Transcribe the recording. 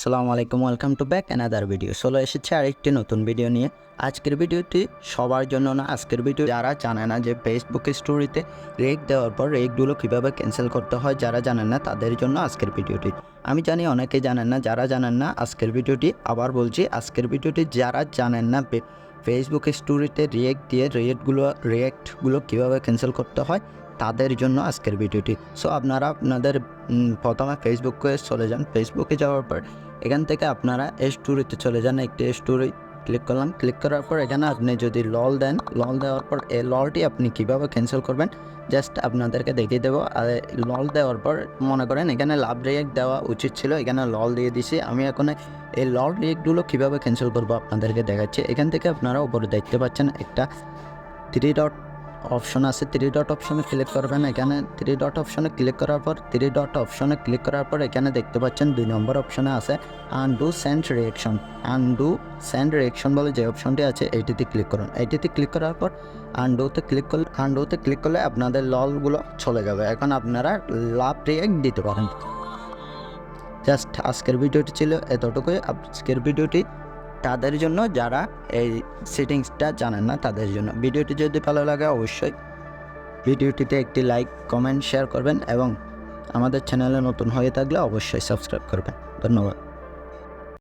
আসসালামু আলাইকুম, welcome to back another video. চলে এসেছে আরেকটি নতুন ভিডিও নিয়ে। আজকের ভিডিওটি সবার জন্য না। আজকের ভিডিও যারা জানে না যে ফেসবুক স্টোরিতে রেক দেওয়ার পর রেকগুলো কীভাবে ক্যান্সেল করতে হয়, যারা জানেন না তাদের জন্য আজকের ভিডিওটি। আমি জানি অনেকেই জানেন না, যারা জানেন না আজকের ভিডিওটি আবার বলছি, আজকের ভিডিওটি যারা জানেন না ফেসবুক স্টোরিতে রিয়েক্ট দিয়ে রিয়েক্টগুলো কীভাবে ক্যান্সেল করতে হয় তাদের জন্য আজকের ভিডিওটি। সো আপনারা আপনাদের প্রথমে ফেসবুকে চলে যান। ফেসবুকে যাওয়ার পর এখান থেকে আপনারা স্টোরিতে চলে যান। একটি স্টোরি ক্লিক করলাম। ক্লিক করার পর এখানে আপনি যদি লল দেন, লল দেওয়ার পর এই ললটি আপনি কীভাবে ক্যান্সেল করবেন জাস্ট আপনাদেরকে দেখিয়ে দেবো। আর লল দেওয়ার পর মনে করেন এখানে লাভ রিয়েক্ট দেওয়া উচিত ছিল, এখানে লল দিয়ে দিছি। আমি এখন এই লল রিয়েক্টগুলো কীভাবে ক্যান্সেল করবো আপনাদেরকে দেখাচ্ছি। এখান থেকে আপনারা উপরে দেখতে পাচ্ছেন একটা 3 ডট অপশন আছে। 3 ডট অপশনে ক্লিক করবেন। এখানে 3 ডট অপশনে ক্লিক করার পর 3 ডট অপশনে ক্লিক করার পর এখানে দেখতে পাচ্ছেন 2 নম্বর অপশনে আছে undo send reaction. Undo send reaction বলে যে অপশনটি আছে এইটিতে ক্লিক করুন। এইটিতে ক্লিক করার পর আনডুতে ক্লিক করলে আপনাদের ললগুলো চলে যাবে। এখন আপনারা লাভ রিয়েক্ট দিতে পারেন। জাস্ট আজকের ভিডিওটি ছিল এতটুকুই। আজকের ভিডিওটি তাদের জন্য যারা এই সেটিংসটা জানেন না তাদের জন্য। ভিডিওটি যদি ভালো লাগে অবশ্যই ভিডিওটিতে একটি লাইক, কমেন্ট, শেয়ার করবেন এবং আমাদের চ্যানেলে নতুন হয়ে থাকলে অবশ্যই সাবস্ক্রাইব করবেন। ধন্যবাদ।